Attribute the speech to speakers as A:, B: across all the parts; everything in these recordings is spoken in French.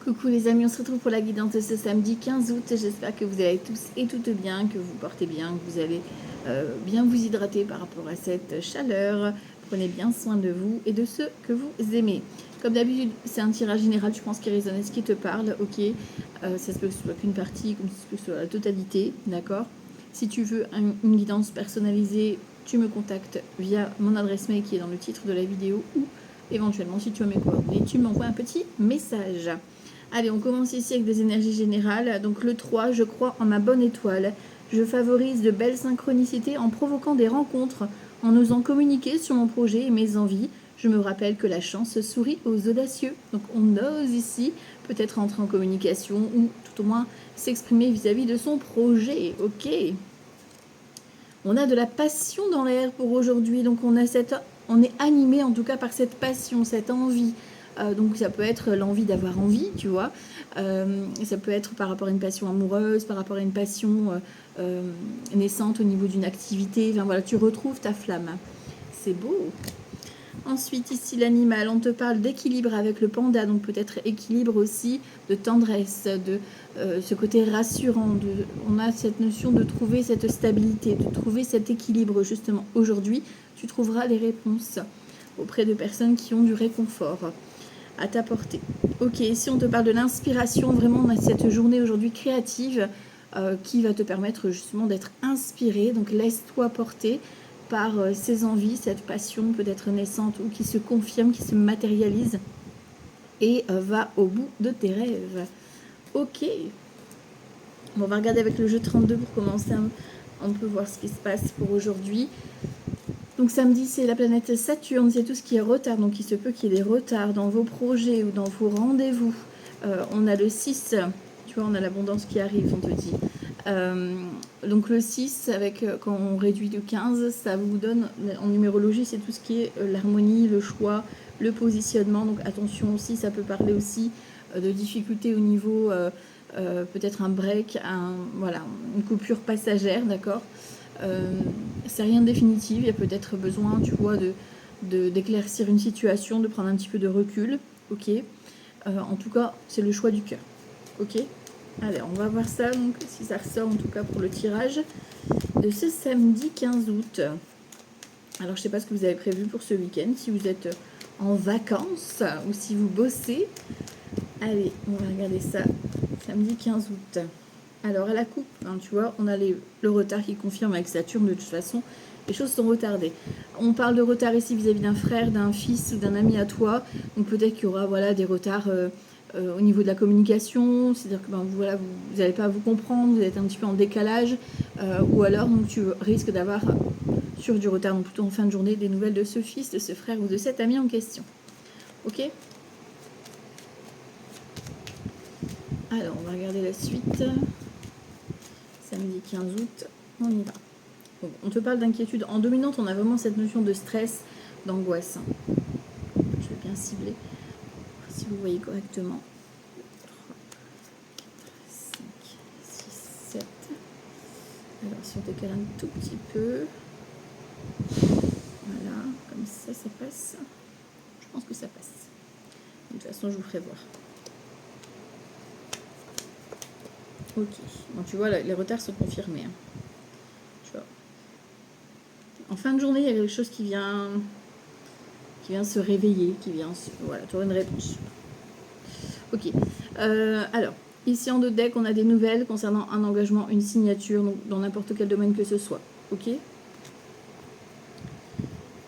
A: Coucou les amis, on se retrouve pour la guidance de ce samedi 15 août. J'espère que vous allez tous et toutes bien, que vous portez bien, que vous allez bien vous hydrater par rapport à cette chaleur. Prenez bien soin de vous et de ceux que vous aimez. Comme d'habitude, c'est un tirage général, je pense, qui résonne à ce qui te parle, ok. Ça se peut que ce soit qu'une partie, comme ça se peut que ce soit la totalité, d'accord. Si tu veux une guidance personnalisée, tu me contactes via mon adresse mail qui est dans le titre de la vidéo ou éventuellement, si tu as mes coordonnées, tu m'envoies un petit message. Allez, on commence ici avec des énergies générales. Donc le 3, je crois en ma bonne étoile. Je favorise de belles synchronicités en provoquant des rencontres, en osant communiquer sur mon projet et mes envies. Je me rappelle que la chance sourit aux audacieux. Donc on ose ici peut-être entrer en communication ou tout au moins s'exprimer vis-à-vis de son projet. Ok. On a de la passion dans l'air pour aujourd'hui. Donc on est animé en tout cas par cette passion, cette envie. Donc ça peut être l'envie d'avoir envie, tu vois. Ça peut être par rapport à une passion amoureuse, par rapport à une passion naissante au niveau d'une activité. Enfin voilà, tu retrouves ta flamme. C'est beau. Ensuite, ici, l'animal, on te parle d'équilibre avec le panda, donc peut-être équilibre aussi, de tendresse, de ce côté rassurant. On a cette notion de trouver cette stabilité, de trouver cet équilibre. Justement, aujourd'hui, tu trouveras les réponses auprès de personnes qui ont du réconfort à t'apporter. Ok, ici, on te parle de l'inspiration. Vraiment, on a cette journée aujourd'hui créative qui va te permettre justement d'être inspiré. Donc, laisse-toi porter par ses envies, cette passion peut-être naissante ou qui se confirme, qui se matérialise et va au bout de tes rêves. Ok. Bon, on va regarder avec le jeu 32 pour commencer. On peut voir ce qui se passe pour aujourd'hui. Donc samedi, c'est la planète Saturne, c'est tout ce qui est retard. Donc il se peut qu'il y ait des retards dans vos projets ou dans vos rendez-vous. On a le 6, tu vois, on a l'abondance qui arrive, on te dit. Donc le 6, quand on réduit de 15, ça vous donne, en numérologie, c'est tout ce qui est l'harmonie, le choix, le positionnement. Donc attention aussi, ça peut parler aussi de difficultés au niveau, peut-être un break, voilà, une coupure passagère, d'accord. C'est rien de définitif, il y a peut-être besoin, tu vois, d'éclaircir une situation, de prendre un petit peu de recul, ok. En tout cas, c'est le choix du cœur, ok. Allez, on va voir ça, donc, si ça ressort en tout cas pour le tirage de ce samedi 15 août. Alors, je ne sais pas ce que vous avez prévu pour ce week-end, si vous êtes en vacances ou si vous bossez. Allez, on va regarder ça, samedi 15 août. Alors, à la coupe, hein, tu vois, on a le retard qui confirme avec Saturne, de toute façon, les choses sont retardées. On parle de retard ici vis-à-vis d'un frère, d'un fils ou d'un ami à toi. Donc, peut-être qu'il y aura voilà, des retards au niveau de la communication, c'est-à-dire que voilà, vous n'allez pas vous comprendre, vous êtes un petit peu en décalage, ou alors donc, tu risques d'avoir sur du retard, donc plutôt en fin de journée, des nouvelles de ce fils, de ce frère ou de cet ami en question. Ok. Alors, on va regarder la suite. Samedi 15 août, on y va. Bon, on te parle d'inquiétude. En dominante, on a vraiment cette notion de stress, d'angoisse. Je vais bien cibler, si vous voyez correctement. 3, 5, 6, 7. Alors, si on décale un tout petit peu. Voilà, comme ça, ça passe. Je pense que ça passe. De toute façon, je vous ferai voir. Ok, donc tu vois, les retards sont confirmés. Hein. Tu vois. En fin de journée, il y a quelque chose qui vient se réveiller, voilà, tu auras une réponse. Ok, alors, ici en 2 decks, on a des nouvelles concernant un engagement, une signature, donc dans n'importe quel domaine que ce soit. Ok.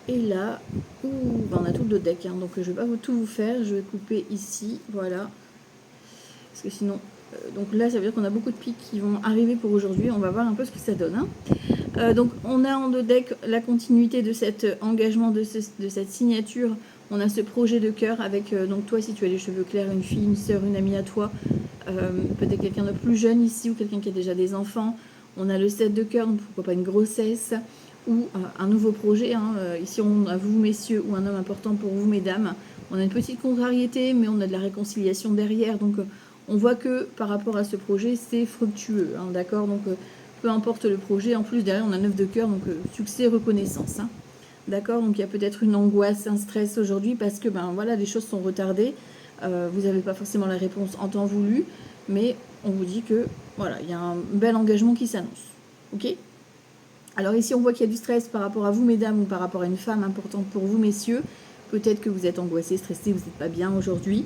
A: Et là, on a tout 2 decks, hein, donc je ne vais pas tout vous faire, je vais couper ici, voilà. Parce que sinon... donc là, ça veut dire qu'on a beaucoup de pics qui vont arriver pour aujourd'hui. On va voir un peu ce que ça donne. Hein. Donc on a en 2 decks la continuité de cet engagement, de cette signature. On a ce projet de cœur avec, donc toi, si tu as les cheveux clairs, une fille, une sœur, une amie à toi, peut-être quelqu'un de plus jeune ici ou quelqu'un qui a déjà des enfants. On a le 7 de cœur, donc pourquoi pas une grossesse ou un nouveau projet. Hein. Ici, on a vous, messieurs, ou un homme important pour vous, mesdames. On a une petite contrariété, mais on a de la réconciliation derrière. Donc, on voit que par rapport à ce projet, c'est fructueux. Hein, d'accord. Donc, peu importe le projet. En plus, derrière, on a 9 de cœur. Donc, succès, reconnaissance. Hein. D'accord. Donc, il y a peut-être une angoisse, un stress aujourd'hui parce que, voilà, les choses sont retardées. vous n'avez pas forcément la réponse en temps voulu, mais on vous dit que voilà, il y a un bel engagement qui s'annonce. Ok? Alors ici, on voit qu'il y a du stress par rapport à vous, mesdames, ou par rapport à une femme importante pour vous, messieurs. Peut-être que vous êtes angoissé, stressé, vous n'êtes pas bien aujourd'hui.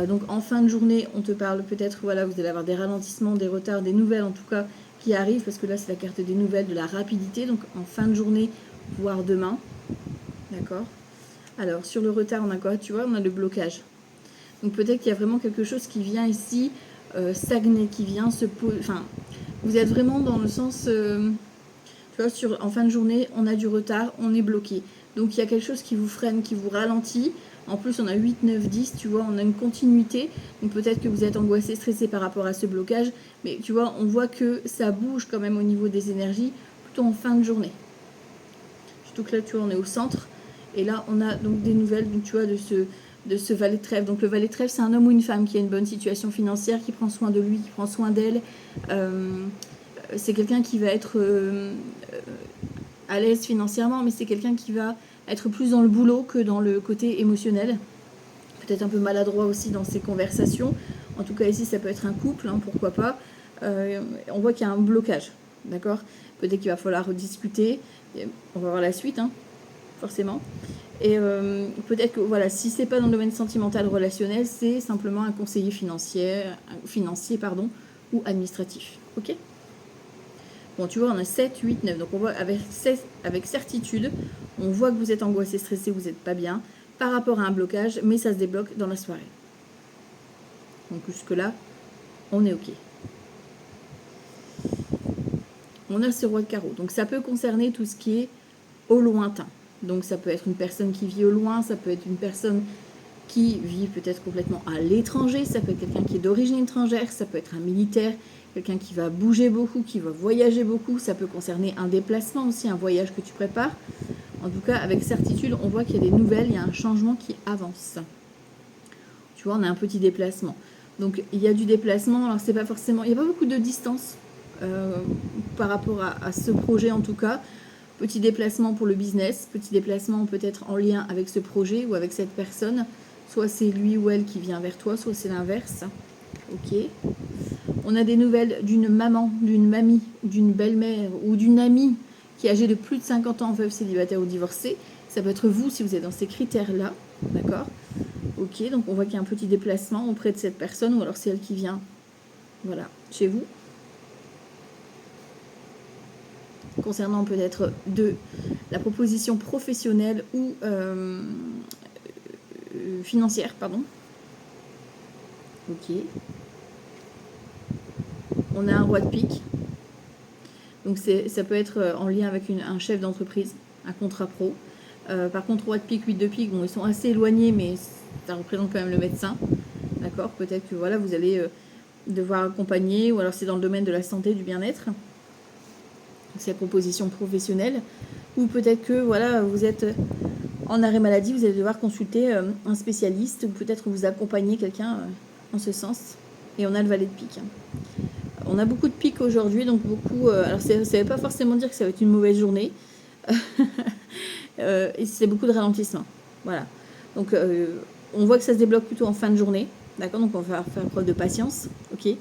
A: Donc en fin de journée, on te parle peut-être, voilà, vous allez avoir des ralentissements, des retards, des nouvelles en tout cas qui arrivent, parce que là c'est la carte des nouvelles, de la rapidité. Donc en fin de journée, voire demain. D'accord? Alors sur le retard, on a quoi? Tu vois, on a le blocage. Donc peut-être qu'il y a vraiment quelque chose qui vient ici stagner, qui vient se poser. Enfin, vous êtes vraiment dans le sens... tu vois, en fin de journée, on a du retard, on est bloqué. Donc il y a quelque chose qui vous freine, qui vous ralentit. En plus, on a 8, 9, 10, tu vois, on a une continuité. Donc peut-être que vous êtes angoissé, stressé par rapport à ce blocage. Mais tu vois, on voit que ça bouge quand même au niveau des énergies, plutôt en fin de journée. Surtout que là, tu vois, on est au centre. Et là, on a donc des nouvelles, donc, tu vois, de ce valet de trèfle. Donc le valet de trèfle, c'est un homme ou une femme qui a une bonne situation financière, qui prend soin de lui, qui prend soin d'elle. C'est quelqu'un qui va être à l'aise financièrement, mais c'est quelqu'un qui va être plus dans le boulot que dans le côté émotionnel. Peut-être un peu maladroit aussi dans ses conversations. En tout cas, ici, ça peut être un couple, hein, pourquoi pas. On voit qu'il y a un blocage, d'accord? Peut-être qu'il va falloir rediscuter. On va voir la suite, hein, forcément. Et peut-être que, voilà, si c'est pas dans le domaine sentimental, relationnel, c'est simplement un conseiller financier, ou administratif, ok? Bon, tu vois, on a 7, 8, 9. Donc, on voit avec certitude, on voit que vous êtes angoissé, stressé, vous n'êtes pas bien par rapport à un blocage, mais ça se débloque dans la soirée. Donc, jusque-là, on est OK. On a ce roi de carreau. Donc, ça peut concerner tout ce qui est au lointain. Donc, ça peut être une personne qui vit au loin, ça peut être une personne qui vit peut-être complètement à l'étranger, ça peut être quelqu'un qui est d'origine étrangère, ça peut être un militaire, quelqu'un qui va bouger beaucoup, qui va voyager beaucoup, ça peut concerner un déplacement aussi, un voyage que tu prépares. En tout cas, avec certitude, on voit qu'il y a des nouvelles, il y a un changement qui avance. Tu vois, on a un petit déplacement. Donc, il y a du déplacement, alors c'est pas forcément... Il n'y a pas beaucoup de distance par rapport à ce projet en tout cas. Petit déplacement pour le business, petit déplacement peut-être en lien avec ce projet ou avec cette personne. Soit c'est lui ou elle qui vient vers toi, soit c'est l'inverse. Ok. On a des nouvelles d'une maman, d'une mamie, d'une belle-mère ou d'une amie qui est âgée de plus de 50 ans, veuve, célibataire ou divorcée. Ça peut être vous si vous êtes dans ces critères-là. D'accord? Ok, donc on voit qu'il y a un petit déplacement auprès de cette personne ou alors c'est elle qui vient, voilà, chez vous. Concernant peut-être de la proposition professionnelle ou financière, pardon. Ok. On a un roi de pique. Donc ça peut être en lien avec un chef d'entreprise, un contrat pro. Par contre, roi de pique, 8 de pique, bon, ils sont assez éloignés, mais ça représente quand même le médecin. D'accord? Peut-être que voilà, vous allez devoir accompagner, ou alors c'est dans le domaine de la santé, du bien-être. C'est la proposition professionnelle. Ou peut-être que voilà, vous êtes en arrêt maladie, vous allez devoir consulter un spécialiste, ou peut-être vous accompagner quelqu'un en ce sens. Et on a le valet de pique. On a beaucoup de piques aujourd'hui, donc beaucoup... alors ça ne veut pas forcément dire que ça va être une mauvaise journée. Et c'est beaucoup de ralentissement. Voilà. Donc on voit que ça se débloque plutôt en fin de journée. D'accord? Donc on va faire preuve de patience. Ok.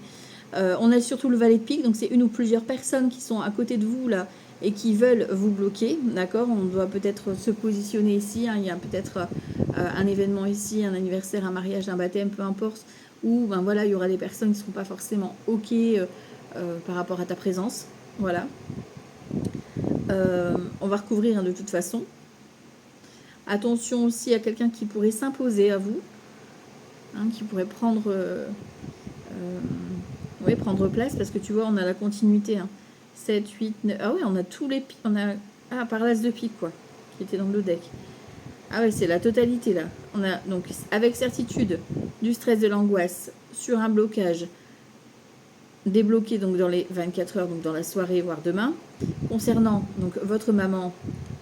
A: On a surtout le valet de pique, donc c'est une ou plusieurs personnes qui sont à côté de vous là et qui veulent vous bloquer. D'accord? On doit peut-être se positionner ici. Hein. Il y a peut-être un événement ici, un anniversaire, un mariage, un baptême, peu importe. Où ben voilà, il y aura des personnes qui ne seront pas forcément OK par rapport à ta présence. Voilà. On va recouvrir hein, de toute façon. Attention aussi à quelqu'un qui pourrait s'imposer à vous, hein, qui pourrait prendre place, parce que tu vois, on a la continuité. Hein. 7, 8, 9... Ah oui, on a tous les pics. On a... Ah, par l'as de pique, quoi, qui était dans le deck. Ah ouais, c'est la totalité, là. On a donc, avec certitude, du stress, de l'angoisse, sur un blocage, débloqué donc dans les 24 heures, donc dans la soirée, voire demain. Concernant donc votre maman,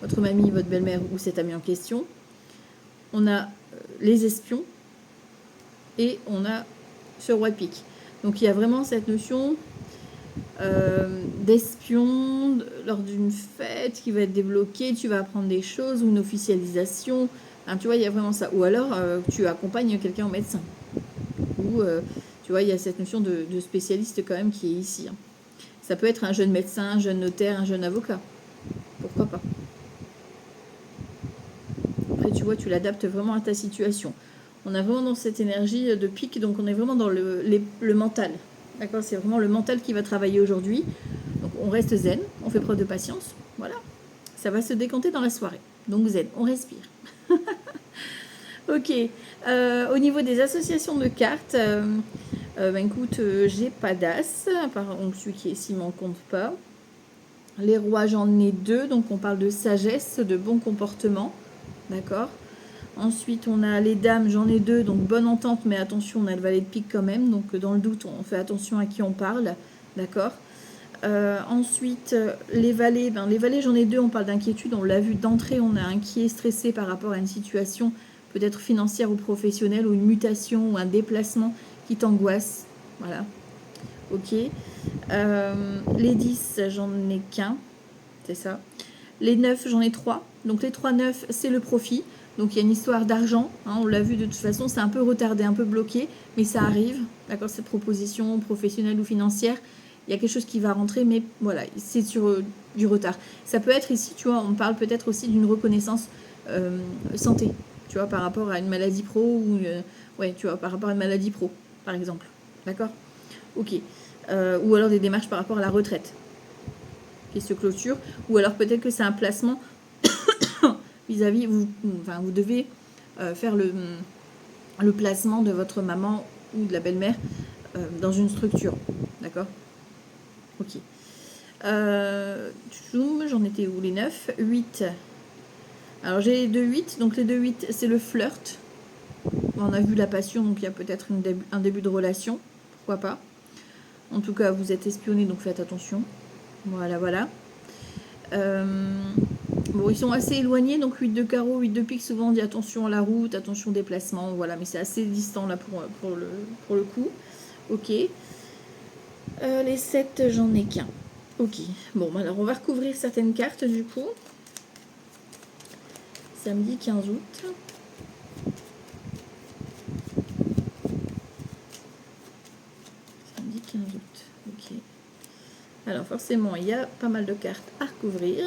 A: votre mamie, votre belle-mère ou cet ami en question, on a les espions et on a ce roi de pique. Donc il y a vraiment cette notion d'espion lors d'une fête qui va être débloquée, tu vas apprendre des choses ou une officialisation. Hein, tu vois, il y a vraiment ça. Ou alors tu accompagnes quelqu'un au médecin. coup, tu vois, il y a cette notion de spécialiste quand même qui est ici. Hein. Ça peut être un jeune médecin, un jeune notaire, un jeune avocat. Pourquoi pas? Après, tu vois, tu l'adaptes vraiment à ta situation. On a vraiment dans cette énergie de pic, donc on est vraiment dans le mental. D'accord? C'est vraiment le mental qui va travailler aujourd'hui. Donc on reste zen, on fait preuve de patience. Voilà. Ça va se décanter dans la soirée. Donc zen, on respire. Ok. Au niveau des associations de cartes, ben écoute, j'ai pas d'as, par contre celui qui est ici m'en compte pas. Les rois, j'en ai 2, donc on parle de sagesse, de bon comportement. D'accord. Ensuite, on a les dames, j'en ai 2, donc bonne entente, mais attention, on a le valet de pique quand même, donc dans le doute, on fait attention à qui on parle, d'accord. Ensuite, les valets, j'en ai 2, on parle d'inquiétude, on l'a vu d'entrée, on a un qui est stressé par rapport à une situation, peut-être financière ou professionnelle, ou une mutation, ou un déplacement qui t'angoisse, voilà, ok. Les 10, j'en ai qu'un, c'est ça. Les 9, j'en ai 3. Donc les 3 9, c'est le profit. Donc il y a une histoire d'argent. Hein, on l'a vu de toute façon, c'est un peu retardé, un peu bloqué. Mais ça arrive. D'accord, cette proposition professionnelle ou financière. Il y a quelque chose qui va rentrer, mais voilà, c'est sur du retard. Ça peut être ici, tu vois, on parle peut-être aussi d'une reconnaissance santé. Tu vois, par rapport à une maladie pro ou... ouais, tu vois, par rapport à une maladie pro, par exemple. D'accord. Ok. Ou alors des démarches par rapport à la retraite qui se clôture, ou alors peut-être que c'est un placement vis-à-vis, vous devez faire le placement de votre maman ou de la belle-mère dans une structure, d'accord. Ok. J'en étais où? Les 9, 8. Alors j'ai les 2 8, donc les 2 8 c'est le flirt. On a vu la passion, donc il y a peut-être un début de relation, pourquoi pas. En tout cas, vous êtes espionné, donc faites attention. Voilà, voilà. Bon, ils sont assez éloignés, donc 8 de carreau, 8 de pique, souvent on dit attention à la route, attention au déplacement, voilà, mais c'est assez distant là pour le coup. Ok. Les 7, j'en ai qu'un. Ok. Bon, alors on va recouvrir certaines cartes du coup. Samedi 15 août. Samedi 15 août. Ok. Alors forcément, il y a pas mal de cartes à recouvrir.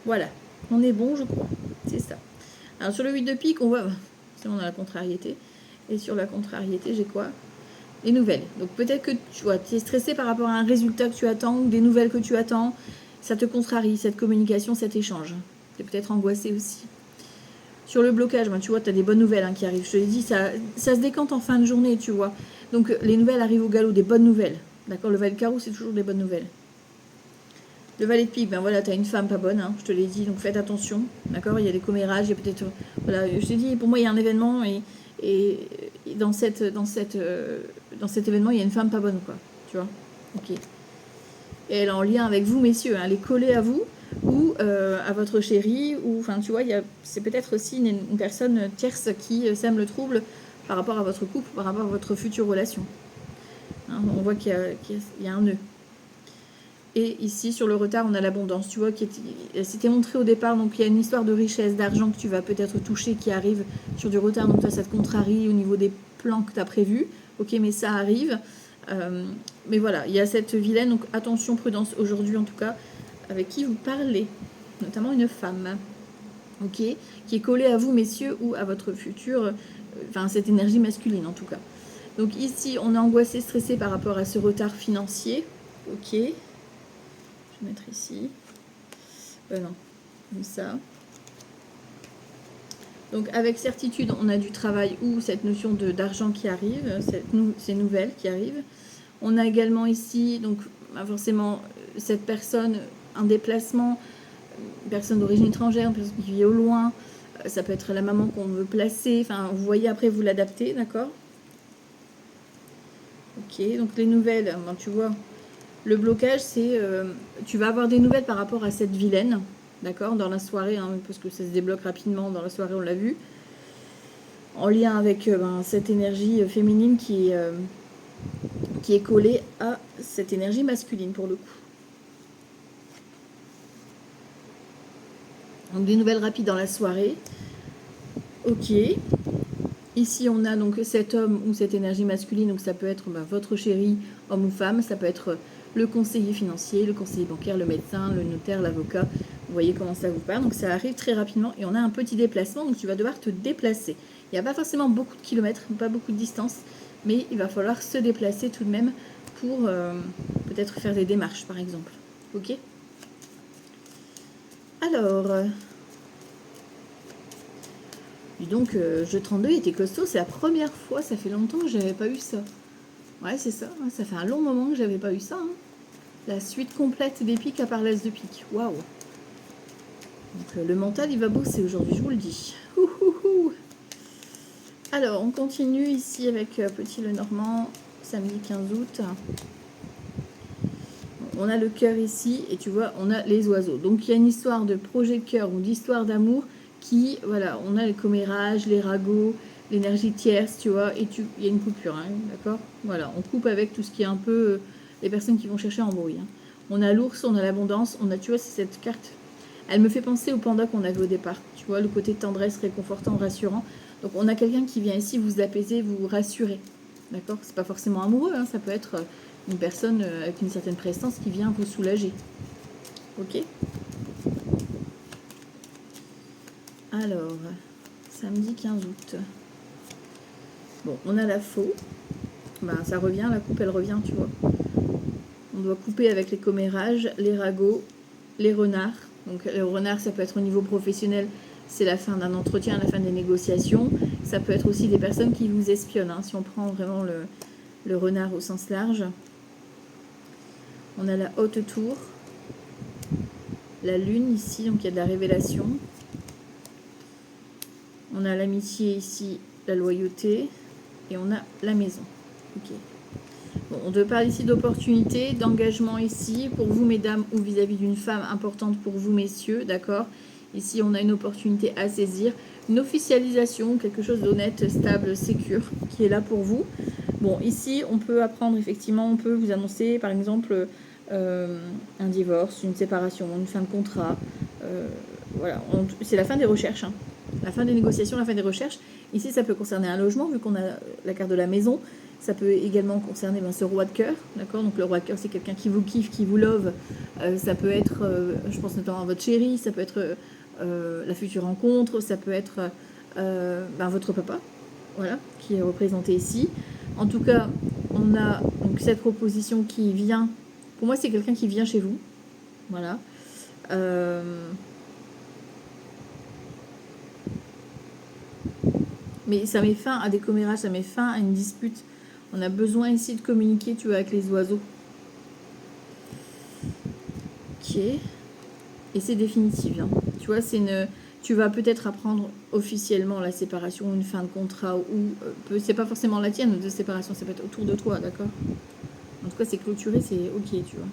A: Voilà. On est bon, je crois. C'est ça. Alors sur le 8 de pique, on voit... On a la contrariété. Et sur la contrariété, j'ai quoi? Les nouvelles. Donc peut-être que tu vois, tu es stressé par rapport à un résultat que tu attends ou des nouvelles que tu attends. Ça te contrarie, cette communication, cet échange. Tu es peut-être angoissé aussi. Sur le blocage, ben, tu vois, tu as des bonnes nouvelles qui arrivent. Je te l'ai dit, ça se décante en fin de journée, tu vois. Donc les nouvelles arrivent au galop, des bonnes nouvelles. D'accord. Le valet de carreau, c'est toujours des bonnes nouvelles. Le valet de pique, ben voilà, tu as une femme pas bonne, je te l'ai dit, donc faites attention. D'accord. Il y a des commérages, il y a peut-être... Voilà, je t'ai dit, pour moi, il y a un événement et dans cet événement, il y a une femme pas bonne, quoi. Tu vois. Ok. Et elle est en lien avec vous, messieurs. Elle est collée à vous ou à votre chéri. Ou, enfin, tu vois, c'est peut-être aussi une personne tierce qui sème le trouble par rapport à votre couple, par rapport à votre future relation. Hein, on voit qu'il y a un nœud. Et ici, sur le retard, on a l'abondance. Tu vois, c'était montré au départ. Donc, il y a une histoire de richesse, d'argent que tu vas peut-être toucher qui arrive sur du retard. Donc, toi, ça te contrarie au niveau des plans que tu as prévus. Ok, mais ça arrive. Mais voilà, il y a cette vilaine. Donc, attention, prudence aujourd'hui, en tout cas, avec qui vous parlez. Notamment une femme. Ok, qui est collée à vous, messieurs, ou à votre futur. Enfin, cette énergie masculine, en tout cas. Donc, ici, on est angoissé, stressé par rapport à ce retard financier. Ok. Mettre ici. Non, comme ça. Donc avec certitude, on a du travail ou cette notion d'argent qui arrive, ces nouvelles qui arrivent. On a également ici, donc forcément, cette personne, un déplacement, une personne d'origine étrangère, une personne qui vit au loin. Ça peut être la maman qu'on veut placer. Enfin, vous voyez, après, vous l'adaptez, d'accord? Ok, donc les nouvelles, ben, tu vois... Le blocage, c'est tu vas avoir des nouvelles par rapport à cette vilaine, d'accord, dans la soirée, parce que ça se débloque rapidement dans la soirée, on l'a vu, en lien avec cette énergie féminine qui est collée à cette énergie masculine pour le coup. Donc des nouvelles rapides dans la soirée. Ok. Ici, on a donc cet homme ou cette énergie masculine, donc ça peut être votre chéri, homme ou femme, ça peut être le conseiller financier, le conseiller bancaire, le médecin, le notaire, l'avocat. Vous voyez comment ça vous parle. Donc ça arrive très rapidement et on a un petit déplacement, donc tu vas devoir te déplacer. Il n'y a pas forcément beaucoup de kilomètres, pas beaucoup de distance, mais il va falloir se déplacer tout de même pour peut-être faire des démarches, par exemple. Ok? Alors, dis donc, jeu 32 il était costaud, c'est la première fois, ça fait longtemps que j'avais pas eu ça. Ouais, c'est ça, ça fait un long moment que j'avais pas eu ça. Hein. La suite complète des pics à part l'as de pique. Waouh! Donc le mental, il va bosser aujourd'hui, je vous le dis. Ouhouhou. Alors, on continue ici avec Petit Lenormand, samedi 15 août. On a le cœur ici, et tu vois, on a les oiseaux. Donc, il y a une histoire de projet de cœur ou d'histoire d'amour qui, voilà, on a les commérages, les ragots, l'énergie tierce, tu vois, et il y a une coupure, hein, d'accord? Voilà, on coupe avec tout ce qui est un peu les personnes qui vont chercher en bruit. Hein. On a l'ours, on a l'abondance, on a, tu vois, c'est cette carte. Elle me fait penser au panda qu'on avait au départ, tu vois, le côté tendresse, réconfortant, rassurant. Donc, on a quelqu'un qui vient ici vous apaiser, vous rassurer, d'accord? C'est pas forcément amoureux, hein, ça peut être une personne avec une certaine prestance qui vient vous soulager. Ok? Alors, samedi 15 août. Bon, on a la faux. Ben, ça revient, la coupe, elle revient, tu vois. On doit couper avec les commérages, les ragots, les renards. Donc, les renards, ça peut être au niveau professionnel, c'est la fin d'un entretien, la fin des négociations. Ça peut être aussi des personnes qui vous espionnent, hein, si on prend vraiment le renard au sens large. On a la haute tour, la lune ici, donc il y a de la révélation. On a l'amitié ici, la loyauté, et on a la maison. Ok. Bon, on te parle ici d'opportunité, d'engagement ici, pour vous mesdames, ou vis-à-vis d'une femme importante pour vous messieurs, d'accord? Ici, on a une opportunité à saisir, une officialisation, quelque chose d'honnête, stable, sécure, qui est là pour vous. Bon, ici, on peut apprendre, effectivement, on peut vous annoncer, par exemple, un divorce, une séparation, une fin de contrat. Voilà, c'est la fin des recherches, hein. La fin des négociations, la fin des recherches. Ici, ça peut concerner un logement, vu qu'on a la carte de la maison. Ça peut également concerner ce roi de cœur, d'accord? Donc le roi de cœur, c'est quelqu'un qui vous kiffe, qui vous love. Ça peut être, je pense notamment à votre chéri, ça peut être la future rencontre, ça peut être votre papa, voilà, qui est représenté ici. En tout cas, on a donc cette proposition qui vient. Pour moi, c'est quelqu'un qui vient chez vous, voilà. Mais ça met fin à des commérages, ça met fin à une dispute. On a besoin ici de communiquer, tu vois, avec les oiseaux. Ok. Et c'est définitif. Hein. Tu vois, tu vas peut-être apprendre officiellement la séparation, une fin de contrat, ou c'est pas forcément la tienne de séparation, ça peut être autour de toi, d'accord? En tout cas, c'est clôturé, c'est ok, tu vois.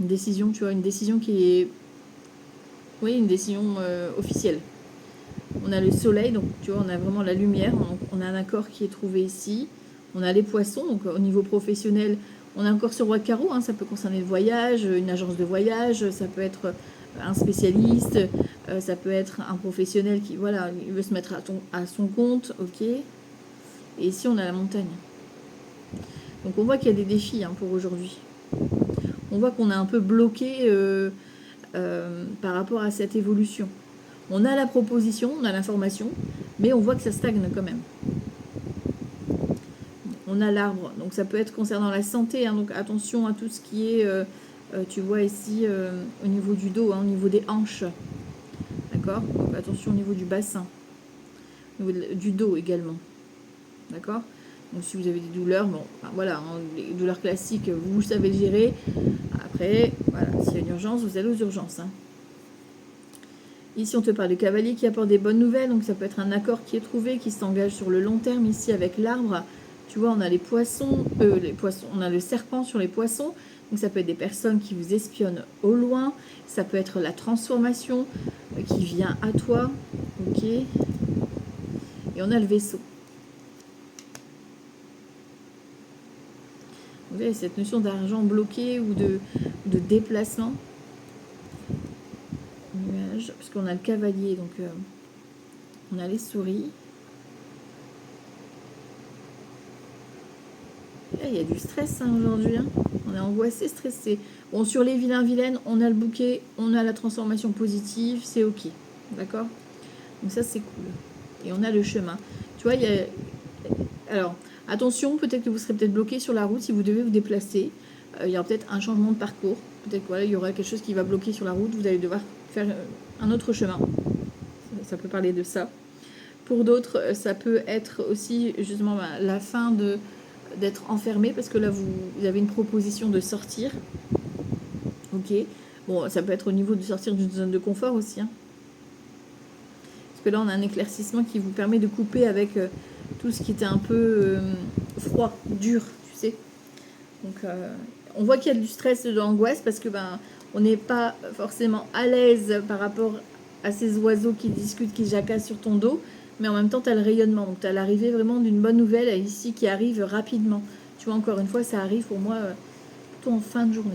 A: Une décision, tu vois, une décision qui est... Oui, une décision officielle. On a le soleil, donc tu vois, on a vraiment la lumière, on a un accord qui est trouvé ici. On a les poissons, donc au niveau professionnel, on a encore ce roi de carreau, hein, ça peut concerner le voyage, une agence de voyage, ça peut être un spécialiste, ça peut être un professionnel qui, voilà, il veut se mettre à son compte, ok. Et ici, on a la montagne. Donc on voit qu'il y a des défis, hein, pour aujourd'hui. On voit qu'on est un peu bloqué par rapport à cette évolution. On a la proposition, on a l'information, mais on voit que ça stagne quand même. On a l'arbre, donc ça peut être concernant la santé, hein, donc attention à tout ce qui est, tu vois ici, au niveau du dos, hein, au niveau des hanches. D'accord? Donc attention au niveau du bassin, au niveau du dos également. D'accord? Donc si vous avez des douleurs, bon, enfin, voilà, hein, les douleurs classiques, vous savez le gérer. Après, voilà, s'il y a une urgence, vous allez aux urgences. Hein. Ici, on te parle de cavalier qui apporte des bonnes nouvelles. Donc, ça peut être un accord qui est trouvé, qui s'engage sur le long terme. Ici, avec l'arbre, tu vois, on a les poissons, on a le serpent sur les poissons. Donc, ça peut être des personnes qui vous espionnent au loin. Ça peut être la transformation qui vient à toi. Ok. Et on a le vaisseau. Vous voyez, cette notion d'argent bloqué ou de déplacement. Nuage, puisqu'on a le cavalier, donc On a les souris. Là, il y a du stress hein, aujourd'hui. Hein. On est angoissé, stressé. Bon, sur les vilains vilaines, on a le bouquet, on a la transformation positive, c'est ok. D'accord? Donc ça, c'est cool. Et on a le chemin. Tu vois, il y a... Alors, attention, peut-être que vous serez peut-être bloqué sur la route si vous devez vous déplacer. Il y aura peut-être un changement de parcours. Peut-être voilà, il y aura quelque chose qui va bloquer sur la route. Vous allez devoir faire un autre chemin. Ça peut parler de ça. Pour d'autres, ça peut être aussi justement la fin d'être enfermé parce que là, vous avez une proposition de sortir. Ok. Bon, ça peut être au niveau de sortir d'une zone de confort aussi. Hein. Parce que là, on a un éclaircissement qui vous permet de couper avec tout ce qui était un peu froid, dur, tu sais. Donc, on voit qu'il y a du stress, de l'angoisse parce que on n'est pas forcément à l'aise par rapport à ces oiseaux qui discutent, qui jacassent sur ton dos. Mais en même temps, tu as le rayonnement. Donc, tu as l'arrivée vraiment d'une bonne nouvelle ici qui arrive rapidement. Tu vois, encore une fois, ça arrive pour moi plutôt en fin de journée.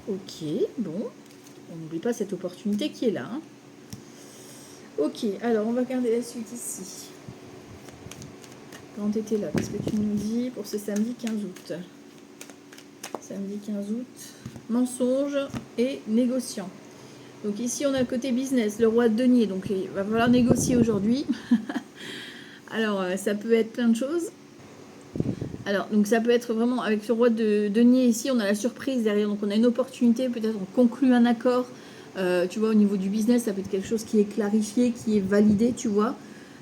A: Ok, bon. On n'oublie pas cette opportunité qui est là. Hein. Ok, alors on va regarder la suite ici. Quand tu étais là, qu'est-ce que tu nous dis pour ce samedi 15 août? Samedi 15 août, mensonge et négociant. Donc ici, on a le côté business, le roi de denier. Donc il va falloir négocier aujourd'hui. Alors, ça peut être plein de choses. Alors, donc ça peut être vraiment, avec ce roi de denier ici, on a la surprise derrière. Donc on a une opportunité, peut-être on conclut un accord. Tu vois, au niveau du business, ça peut être quelque chose qui est clarifié, qui est validé, tu vois.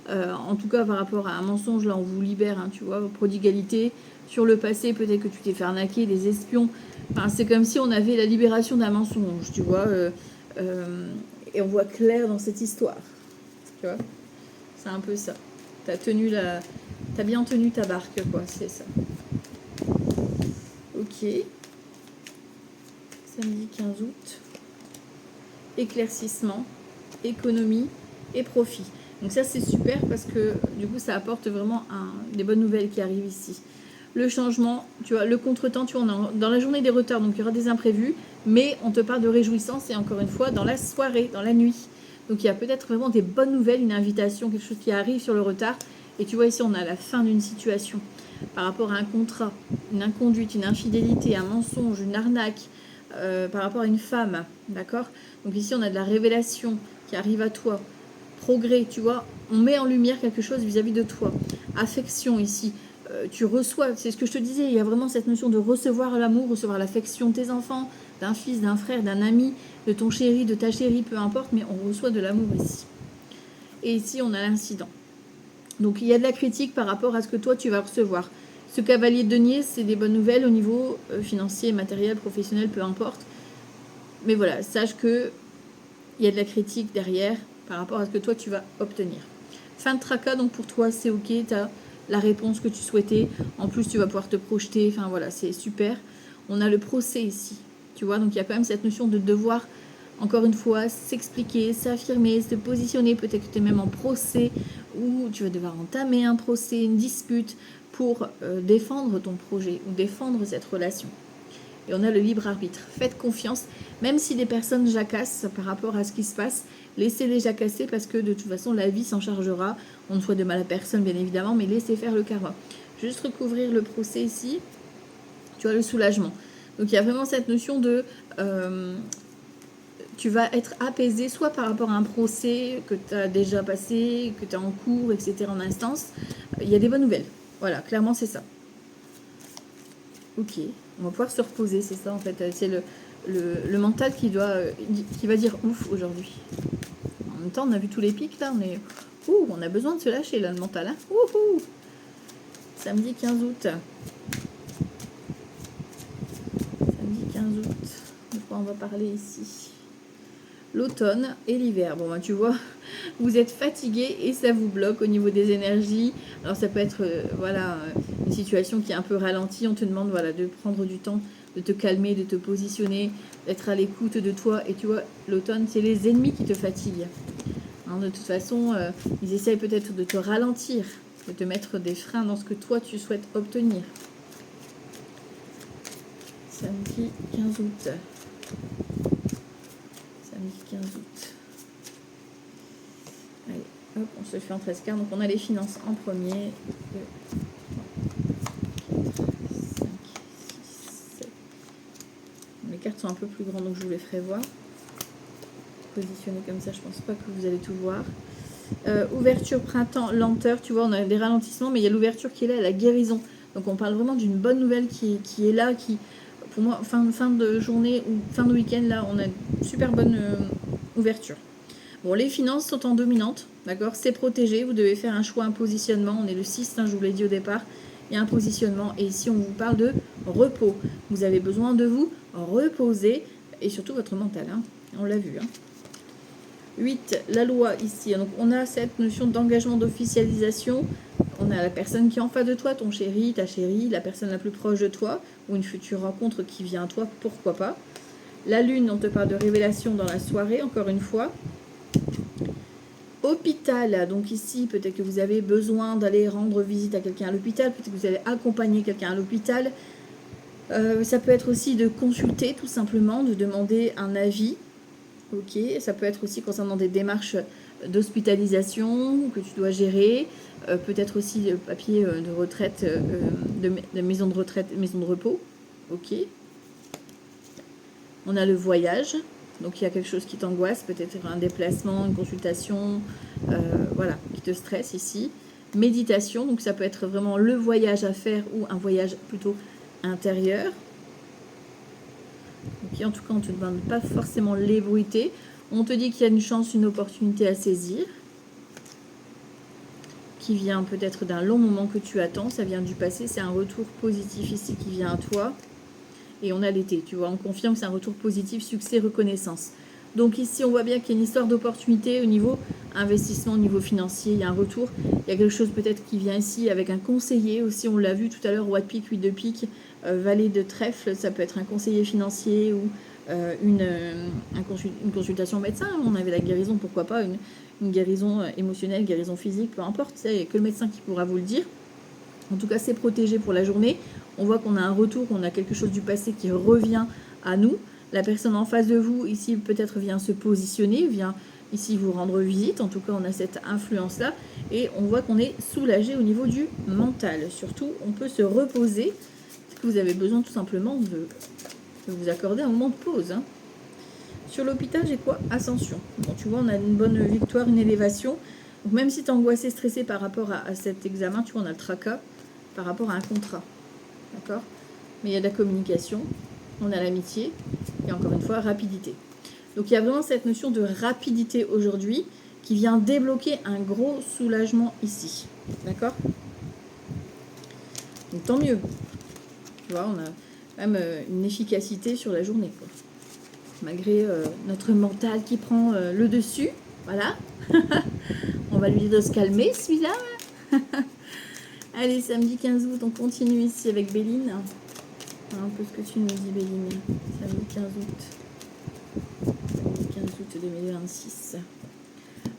A: En tout cas, par rapport à un mensonge, là, on vous libère, hein, tu vois, prodigalité. Sur le passé, peut-être que tu t'es fait arnaquer, des espions. Enfin, c'est comme si on avait la libération d'un mensonge, tu vois. Et on voit clair dans cette histoire. Tu vois, c'est un peu ça. T'as bien tenu ta barque, quoi, c'est ça. Ok. Samedi 15 août. Éclaircissement, économie et profit. Donc ça, c'est super parce que du coup, ça apporte vraiment des bonnes nouvelles qui arrivent ici. Le changement, tu vois, le contretemps, tu vois, on est dans la journée des retards, donc il y aura des imprévus, mais on te parle de réjouissance et encore une fois, dans la soirée, dans la nuit. Donc il y a peut-être vraiment des bonnes nouvelles, une invitation, quelque chose qui arrive sur le retard. Et tu vois, ici, on a la fin d'une situation par rapport à un contrat, une inconduite, une infidélité, un mensonge, une arnaque, par rapport à une femme, d'accord? Donc ici, on a de la révélation qui arrive à toi. Progrès, tu vois, on met en lumière quelque chose vis-à-vis de toi. Affection ici, tu reçois, c'est ce que je te disais, il y a vraiment cette notion de recevoir l'amour, recevoir l'affection de tes enfants, d'un fils, d'un frère, d'un ami, de ton chéri, de ta chérie, peu importe, mais on reçoit de l'amour ici. Et ici, on a l'incident. Donc il y a de la critique par rapport à ce que toi, tu vas recevoir. Ce cavalier de denier, c'est des bonnes nouvelles au niveau financier, matériel, professionnel, peu importe. Mais voilà, sache que il y a de la critique derrière par rapport à ce que toi tu vas obtenir. Fin de tracas, donc pour toi c'est ok, tu as la réponse que tu souhaitais. En plus tu vas pouvoir te projeter, enfin voilà, c'est super. On a le procès ici, tu vois, donc il y a quand même cette notion de devoir, encore une fois, s'expliquer, s'affirmer, se positionner. Peut-être que tu es même en procès ou tu vas devoir entamer un procès, une dispute pour défendre ton projet ou défendre cette relation. Et on a le libre arbitre. Faites confiance, même si des personnes jacassent par rapport à ce qui se passe, laissez-les jacasser parce que de toute façon, la vie s'en chargera. On ne souhaite de mal à personne, bien évidemment, mais laissez faire le karma. Juste recouvrir le procès ici, tu as le soulagement. Donc il y a vraiment cette notion de... tu vas être apaisé soit par rapport à un procès que tu as déjà passé, que tu es en cours, etc. en instance. Il y a des bonnes nouvelles. Voilà, clairement c'est ça. Ok, on va pouvoir se reposer, c'est ça en fait. C'est le mental qui va dire ouf aujourd'hui. En même temps, on a vu tous les pics là, on a besoin de se lâcher là, le mental. Hein. Samedi 15 août. Samedi 15 août. De quoi on va parler ici? L'automne et l'hiver. Bon, tu vois, vous êtes fatigué et ça vous bloque au niveau des énergies. Alors, ça peut être une situation qui est un peu ralentie. On te demande de prendre du temps, de te calmer, de te positionner, d'être à l'écoute de toi. Et tu vois, l'automne, c'est les ennemis qui te fatiguent. Hein, de toute façon, ils essayent peut-être de te ralentir, de te mettre des freins dans ce que toi, tu souhaites obtenir. Samedi 15 août. Samedi 15 août. Hop, on se fait en 13 quarts. Donc on a les finances en premier. 2, 5, 6, 7. Les cartes sont un peu plus grandes, donc je vous les ferai voir. Positionné comme ça, je pense pas que vous allez tout voir. Ouverture, printemps, lenteur. Tu vois, on a des ralentissements, mais il y a l'ouverture qui est là, la guérison. Donc on parle vraiment d'une bonne nouvelle qui est là, qui, pour moi, fin de journée ou fin de week-end, là, on a une super bonne ouverture. Bon, les finances sont en dominante, d'accord? C'est protégé, vous devez faire un choix, un positionnement. On est le 6, hein, je vous l'ai dit au départ. Il y a un positionnement. Et ici, on vous parle de repos. Vous avez besoin de vous reposer et surtout votre mental. Hein. On l'a vu. Hein. 8, la loi ici. Donc, on a cette notion d'engagement, d'officialisation. On a la personne qui est en face de toi, ton chéri, ta chérie, la personne la plus proche de toi, ou une future rencontre qui vient à toi, pourquoi pas. La lune, on te parle de révélation dans la soirée, encore une fois. Hôpital, donc ici, peut-être que vous avez besoin d'aller rendre visite à quelqu'un à l'hôpital, peut-être que vous allez accompagner quelqu'un à l'hôpital. Ça peut être aussi de consulter, tout simplement, de demander un avis. Ok, ça peut être aussi concernant des démarches d'hospitalisation que tu dois gérer. Peut-être aussi le papier de retraite, de maison de retraite, maison de repos. Ok. On a le voyage. Donc il y a quelque chose qui t'angoisse, peut-être un déplacement, une consultation, voilà, qui te stresse ici. Méditation, donc ça peut être vraiment le voyage à faire ou un voyage plutôt intérieur. Okay, en tout cas, on ne te demande pas forcément l'ébruité. On te dit qu'il y a une chance, une opportunité à saisir, qui vient peut-être d'un long moment que tu attends. Ça vient du passé, c'est un retour positif ici qui vient à toi. Et on a l'été, tu vois, on confirme que c'est un retour positif, succès, reconnaissance. Donc ici, on voit bien qu'il y a une histoire d'opportunité au niveau investissement, au niveau financier, il y a un retour. Il y a quelque chose peut-être qui vient ici avec un conseiller aussi, on l'a vu tout à l'heure, roi de pique, 8 de pique, valet de trèfle, ça peut être un conseiller financier ou une consultation médecin. On avait la guérison, pourquoi pas, une guérison émotionnelle, guérison physique, peu importe, il n'y a que le médecin qui pourra vous le dire. En tout cas, c'est protégé pour la journée. On voit qu'on a un retour, qu'on a quelque chose du passé qui revient à nous. La personne en face de vous, ici, peut-être vient se positionner, vient ici vous rendre visite. En tout cas, on a cette influence-là. Et on voit qu'on est soulagé au niveau du mental. Surtout, on peut se reposer. Parce que vous avez besoin tout simplement de vous accorder un moment de pause. Hein. Sur l'hôpital, j'ai quoi? Ascension. Bon, tu vois, on a une bonne victoire, une élévation. Donc, même si tu es angoissé, stressé par rapport à cet examen, tu vois, on a le tracas par rapport à un contrat. D'accord? Mais il y a de la communication, on a l'amitié, et encore une fois, rapidité. Donc il y a vraiment cette notion de rapidité aujourd'hui qui vient débloquer un gros soulagement ici. D'accord? Donc tant mieux. Tu vois, on a même une efficacité sur la journée, quoi. Malgré notre mental qui prend le dessus. Voilà. On va lui dire de se calmer, celui-là. Allez, samedi 15 août, on continue ici avec Béline. Un peu ce que tu nous dis, Béline. Samedi 15 août. Samedi 15 août 2026.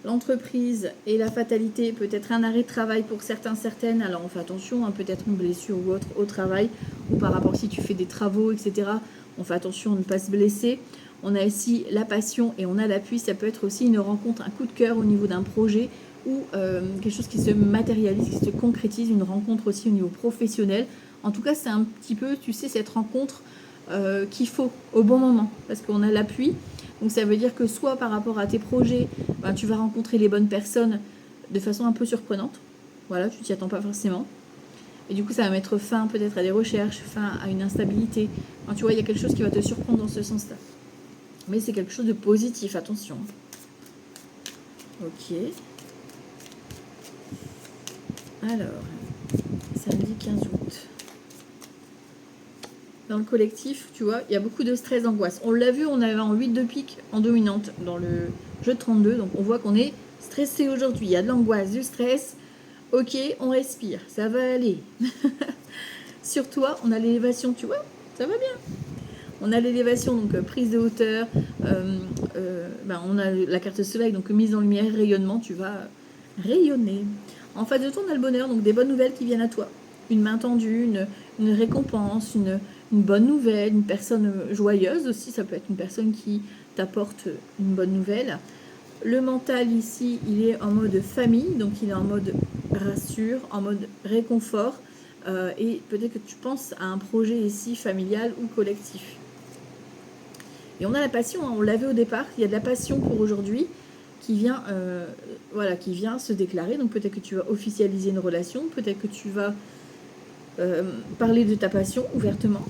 A: L'entreprise et la fatalité, peut-être un arrêt de travail pour certains, certaines. Alors on fait attention, hein, peut-être une blessure ou autre au travail, ou par rapport si tu fais des travaux, etc. On fait attention à ne pas se blesser. On a ici la passion et on a l'appui. Ça peut être aussi une rencontre, un coup de cœur au niveau d'un projet ou quelque chose qui se matérialise, qui se concrétise, une rencontre aussi au niveau professionnel. En tout cas, c'est un petit peu, tu sais, cette rencontre qu'il faut au bon moment, parce qu'on a l'appui. Donc ça veut dire que soit par rapport à tes projets, ben, tu vas rencontrer les bonnes personnes de façon un peu surprenante. Voilà, tu t'y attends pas forcément. Et du coup, ça va mettre fin peut-être à des recherches, fin à une instabilité. Enfin, tu vois, il y a quelque chose qui va te surprendre dans ce sens-là. Mais c'est quelque chose de positif, attention. Ok. Alors, samedi 15 août. Dans le collectif, tu vois, il y a beaucoup de stress, d'angoisse. On l'a vu, on avait en 8 de pique en dominante dans le jeu de 32. Donc, on voit qu'on est stressé aujourd'hui. Il y a de l'angoisse, du stress. Ok, on respire. Ça va aller. Sur toi, on a l'élévation, tu vois. Ça va bien. On a l'élévation, donc prise de hauteur. On a la carte soleil, donc mise en lumière, rayonnement. Tu vas rayonner. En face de toi, on a le bonheur, donc des bonnes nouvelles qui viennent à toi. Une main tendue, une récompense, une bonne nouvelle, une personne joyeuse aussi. Ça peut être une personne qui t'apporte une bonne nouvelle. Le mental ici, il est en mode famille, donc il est en mode rassure, en mode réconfort. Et peut-être que tu penses à un projet ici familial ou collectif. Et on a la passion, hein, on l'avait au départ, il y a de la passion pour aujourd'hui qui vient, voilà, qui vient se déclarer. Donc peut-être que tu vas officialiser une relation, peut-être que tu vas parler de ta passion ouvertement.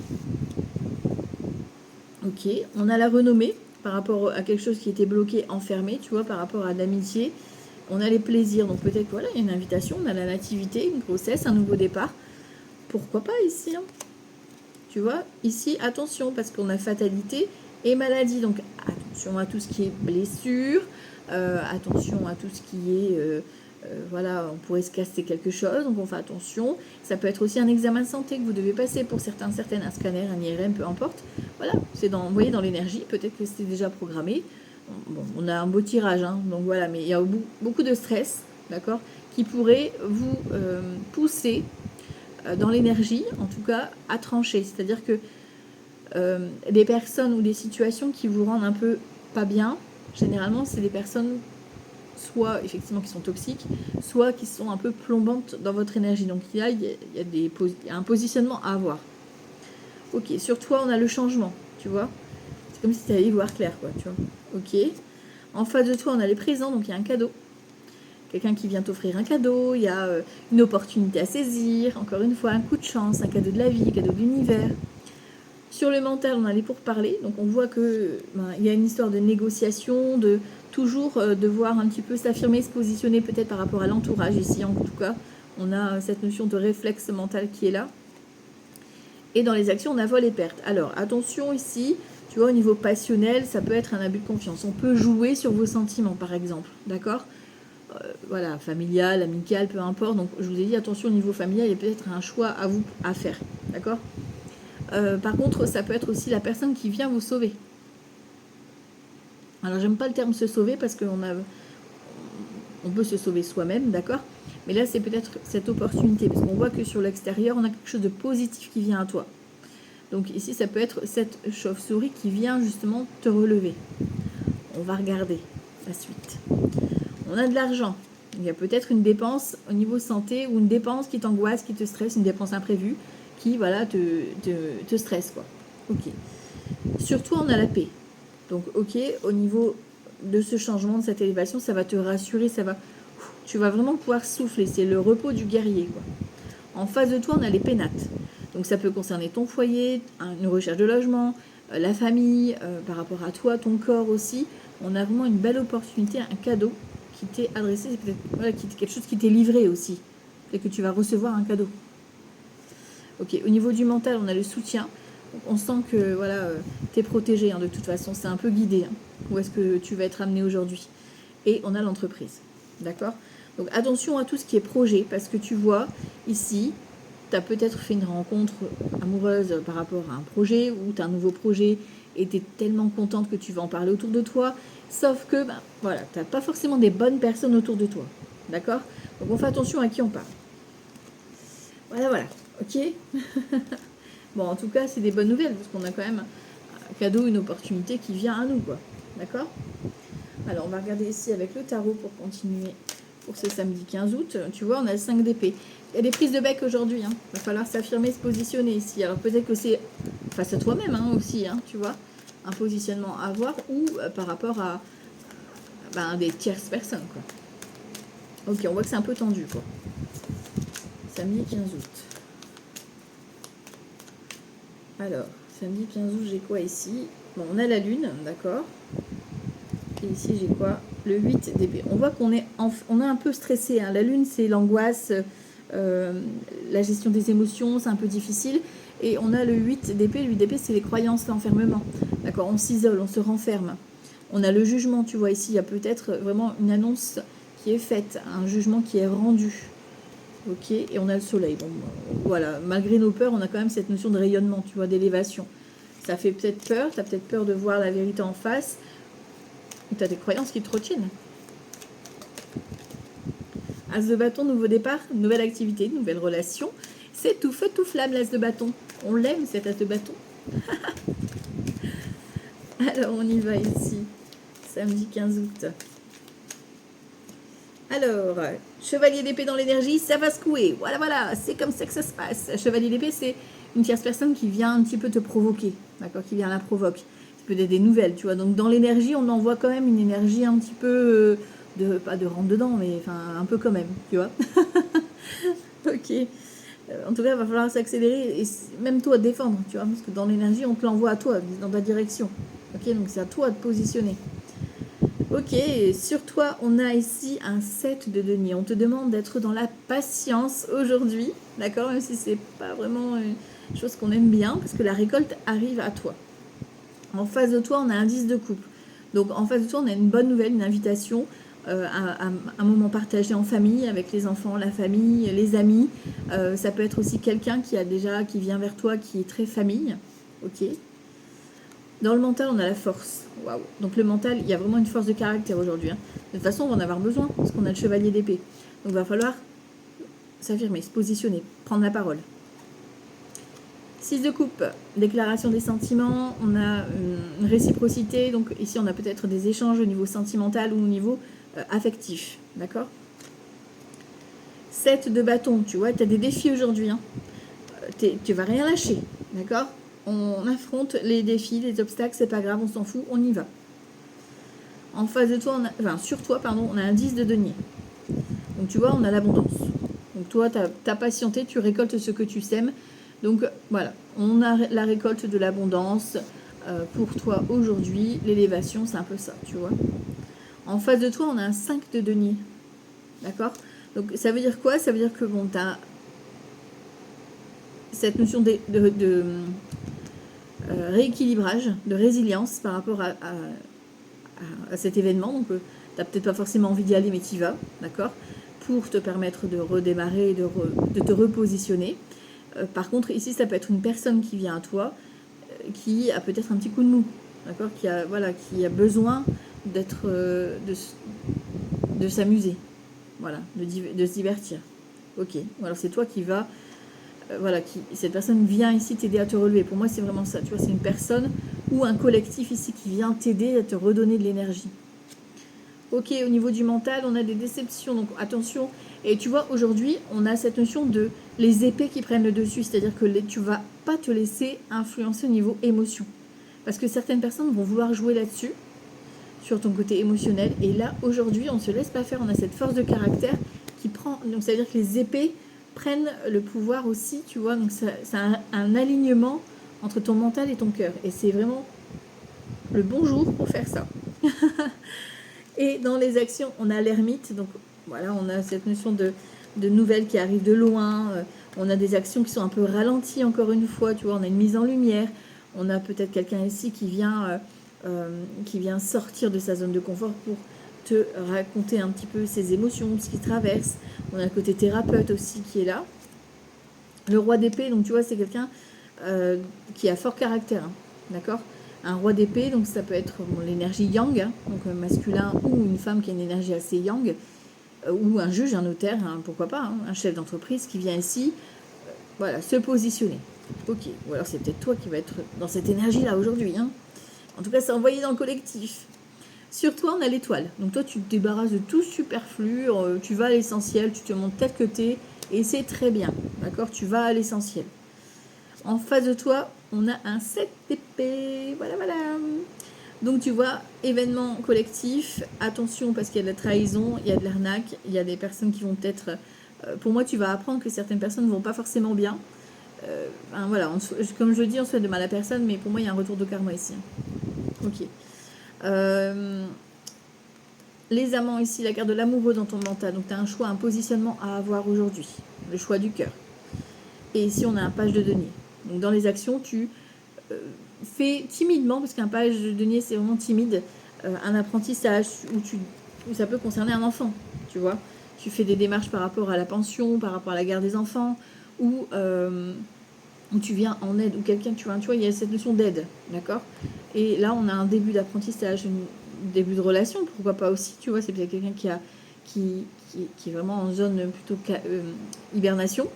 A: Ok, on a la renommée par rapport à quelque chose qui était bloqué, enfermé, tu vois, par rapport à l'amitié. On a les plaisirs, donc peut-être voilà, il y a une invitation, on a la nativité, une grossesse, un nouveau départ. Pourquoi pas ici, hein? Tu vois, ici, attention, parce qu'on a fatalité et maladie. Donc attention à tout ce qui est blessure, attention à tout ce qui est... voilà, on pourrait se casser quelque chose, donc on fait attention. Ça peut être aussi un examen de santé que vous devez passer pour certaines, un scanner, un IRM, peu importe. Voilà, c'est dans, vous voyez, dans l'énergie, peut-être que c'était déjà programmé. Bon, on a un beau tirage, hein, donc voilà, mais il y a beaucoup de stress, d'accord, qui pourrait vous pousser dans l'énergie, en tout cas, à trancher. C'est-à-dire que des personnes ou des situations qui vous rendent un peu pas bien, généralement, c'est des personnes soit effectivement qui sont toxiques, soit qui sont un peu plombantes dans votre énergie. Donc il y a un positionnement à avoir. Ok, sur toi, on a le changement, tu vois. C'est comme si tu allais y voir clair, quoi, tu vois. Ok. En face de toi, on a les présents, donc il y a un cadeau. Quelqu'un qui vient t'offrir un cadeau, il y a une opportunité à saisir, encore une fois, un coup de chance, un cadeau de la vie, un cadeau de l'univers. Sur le mental, on a les pourparlers, donc on voit que il y a une histoire de négociation, de toujours devoir un petit peu s'affirmer, se positionner peut-être par rapport à l'entourage ici en tout cas. On a cette notion de réflexe mental qui est là. Et dans les actions, on a vol et perte. Alors attention ici, tu vois, au niveau passionnel, ça peut être un abus de confiance. On peut jouer sur vos sentiments par exemple, d'accord, voilà, familial, amical, peu importe. Donc je vous ai dit attention au niveau familial, il y a peut-être un choix à vous à faire, d'accord. Par contre, ça peut être aussi la personne qui vient vous sauver. Alors, j'aime pas le terme se sauver parce on peut se sauver soi-même, d'accord. Mais là, c'est peut-être cette opportunité parce qu'on voit que sur l'extérieur, on a quelque chose de positif qui vient à toi. Donc ici, ça peut être cette chauve-souris qui vient justement te relever. On va regarder la suite. On a de l'argent. Il y a peut-être une dépense au niveau santé ou une dépense qui t'angoisse, qui te stresse, une dépense imprévue qui, voilà, te stresse, quoi. Ok. Surtout, on a la paix. Donc, ok, au niveau de ce changement, de cette élévation, ça va te rassurer, tu vas vraiment pouvoir souffler. C'est le repos du guerrier, quoi. En face de toi, on a les pénates. Donc, ça peut concerner ton foyer, une recherche de logement, la famille, par rapport à toi, ton corps aussi. On a vraiment une belle opportunité, un cadeau qui t'est adressé, c'est peut-être voilà, quelque chose qui t'est livré aussi. Et que tu vas recevoir un cadeau. Ok, au niveau du mental, on a le soutien. On sent que voilà, tu es protégé, hein, de toute façon, c'est un peu guidé. Hein, où est-ce que tu vas être amené aujourd'hui. Et on a l'entreprise. D'accord. Donc attention à tout ce qui est projet, parce que tu vois, ici, tu as peut-être fait une rencontre amoureuse par rapport à un projet, ou tu as un nouveau projet, et tu es tellement contente que tu vas en parler autour de toi. Sauf que, voilà, tu n'as pas forcément des bonnes personnes autour de toi. D'accord. Donc on fait attention à qui on parle. Voilà. Ok. Bon, en tout cas, c'est des bonnes nouvelles, parce qu'on a quand même un cadeau, une opportunité qui vient à nous, quoi. D'accord. Alors, on va regarder ici avec le tarot pour continuer pour ce samedi 15 août. Tu vois, on a le 5 d'épée. Il y a des prises de bec aujourd'hui. Hein. Il va falloir s'affirmer, se positionner ici. Alors, peut-être que c'est face à toi-même aussi, hein, tu vois, un positionnement à avoir ou par rapport à des tierces personnes, quoi. Ok, on voit que c'est un peu tendu, quoi. Samedi 15 août. Alors, samedi 15 août, j'ai quoi ici? Bon, on a la lune, d'accord. Et ici, j'ai quoi? Le 8 d'épée. On voit qu'on est, on est un peu stressé. Hein. La lune, c'est l'angoisse, la gestion des émotions, c'est un peu difficile. Et on a le 8 d'épée. Le 8 d'épée, c'est les croyances, l'enfermement. D'accord, on s'isole, on se renferme. On a le jugement, tu vois, ici, il y a peut-être vraiment une annonce qui est faite, un jugement qui est rendu. Ok, et on a le soleil. Bon, voilà, malgré nos peurs, on a quand même cette notion de rayonnement, tu vois, d'élévation. Ça fait peut-être peur, tu as peut-être peur de voir la vérité en face, ou tu as des croyances qui te retiennent. As de bâton, nouveau départ, nouvelle activité, nouvelle relation. C'est tout feu, tout flamme, l'as de bâton. On l'aime, cet as de bâton. Alors, on y va ici, samedi 15 août. Alors, chevalier d'épée dans l'énergie, ça va secouer. Voilà, voilà, c'est comme ça que ça se passe. Chevalier d'épée, c'est une tierce personne qui vient un petit peu te provoquer, d'accord, qui vient la provoque. Ça peut être des nouvelles, tu vois. Donc, dans l'énergie, on envoie quand même une énergie un petit peu pas de rentre dedans, mais enfin, un peu quand même, tu vois. Ok. En tout cas, il va falloir s'accélérer et même toi défendre, tu vois, parce que dans l'énergie, on te l'envoie à toi, dans ta direction. Ok, donc c'est à toi de positionner. Ok, sur toi, on a ici un 7 de denier. On te demande d'être dans la patience aujourd'hui, d'accord, même si c'est pas vraiment une chose qu'on aime bien, parce que la récolte arrive à toi. En face de toi, on a un 10 de coupe. Donc en face de toi, on a une bonne nouvelle, une invitation à un moment partagé en famille, avec les enfants, la famille, les amis. Ça peut être aussi quelqu'un qui vient vers toi, qui est très famille. Ok. Dans le mental, on a la force. Waouh. Donc le mental, il y a vraiment une force de caractère aujourd'hui. Hein. De toute façon, on va en avoir besoin, parce qu'on a le chevalier d'épée. Donc il va falloir s'affirmer, se positionner, prendre la parole. 6 de coupe, déclaration des sentiments, on a une réciprocité, donc ici on a peut-être des échanges au niveau sentimental ou au niveau affectif, d'accord. 7 de bâton, tu vois, tu as des défis aujourd'hui, hein. Tu vas rien lâcher, d'accord. On affronte les défis, les obstacles, c'est pas grave, on s'en fout, on y va. En face de toi, sur toi, pardon, on a un 10 de denier. Donc tu vois, on a l'abondance. Donc toi, tu as patienté, tu récoltes ce que tu sèmes. Donc voilà, on a la récolte de l'abondance pour toi aujourd'hui. L'élévation, c'est un peu ça, tu vois. En face de toi, on a un 5 de denier. D'accord. Donc ça veut dire quoi? Ça veut dire que bon, tu as cette notion de rééquilibrage, de résilience par rapport à cet événement. Donc tu n'as peut-être pas forcément envie d'y aller, mais tu y vas, d'accord, pour te permettre de redémarrer, de te repositionner. Par contre, ici, ça peut être une personne qui vient à toi, qui a peut-être un petit coup de mou, d'accord, qui a besoin d'être, de s'amuser, voilà, de se divertir. Ok, alors c'est toi qui vas, cette personne vient ici t'aider à te relever. Pour moi, c'est vraiment ça, tu vois, c'est une personne ou un collectif ici qui vient t'aider à te redonner de l'énergie. Ok, au niveau du mental, on a des déceptions, donc attention. Et tu vois, aujourd'hui, on a cette notion de les épées qui prennent le dessus, c'est-à-dire que tu ne vas pas te laisser influencer au niveau émotion. Parce que certaines personnes vont vouloir jouer là-dessus, sur ton côté émotionnel. Et là, aujourd'hui, on ne se laisse pas faire, on a cette force de caractère qui prend... Donc, ça veut dire que les épées prennent le pouvoir aussi, tu vois. Donc, c'est un alignement entre ton mental et ton cœur. Et c'est vraiment le bon jour pour faire ça. Et dans les actions, on a l'ermite. Donc voilà, on a cette notion de nouvelles qui arrivent de loin. On a des actions qui sont un peu ralenties encore une fois. Tu vois, on a une mise en lumière. On a peut-être quelqu'un ici qui vient sortir de sa zone de confort pour te raconter un petit peu ses émotions, ce qu'il traverse. On a le côté thérapeute aussi qui est là. Le roi d'épée, donc tu vois, c'est quelqu'un qui a fort caractère. Hein, d'accord. Un roi d'épée, donc ça peut être l'énergie yang, hein, donc masculin, ou une femme qui a une énergie assez yang, ou un juge, un notaire, hein, pourquoi pas, hein, un chef d'entreprise qui vient ici, voilà, se positionner. Ok, ou alors c'est peut-être toi qui vas être dans cette énergie-là aujourd'hui. Hein. En tout cas, c'est envoyé dans le collectif. Sur toi, on a l'étoile. Donc toi, tu te débarrasses de tout superflu, tu vas à l'essentiel, tu te montres tel que t'es, et c'est très bien, d'accord. Tu vas à l'essentiel. En face de toi, on a un 7 d'épée. Voilà, voilà. Donc, tu vois, événement collectif. Attention, parce qu'il y a de la trahison, il y a de l'arnaque, il y a des personnes qui vont peut-être... pour moi, tu vas apprendre que certaines personnes ne vont pas forcément bien. Voilà, comme je le dis, on souhaite de mal à personne, mais pour moi, il y a un retour de karma ici. Ok. Les amants ici, la carte de l'amoureux dans ton mental. Donc, tu as un choix, un positionnement à avoir aujourd'hui. Le choix du cœur. Et ici, on a un page de denier. Donc dans les actions, tu fais timidement, parce qu'un page de denier, c'est vraiment timide, un apprentissage où ça peut concerner un enfant, tu vois. Tu fais des démarches par rapport à la pension, par rapport à la garde des enfants, ou tu viens en aide, ou quelqu'un, tu vois, il y a cette notion d'aide, d'accord. Et là, on a un début d'apprentissage, un début de relation, pourquoi pas aussi, tu vois, c'est peut-être quelqu'un qui est vraiment en zone plutôt hibernation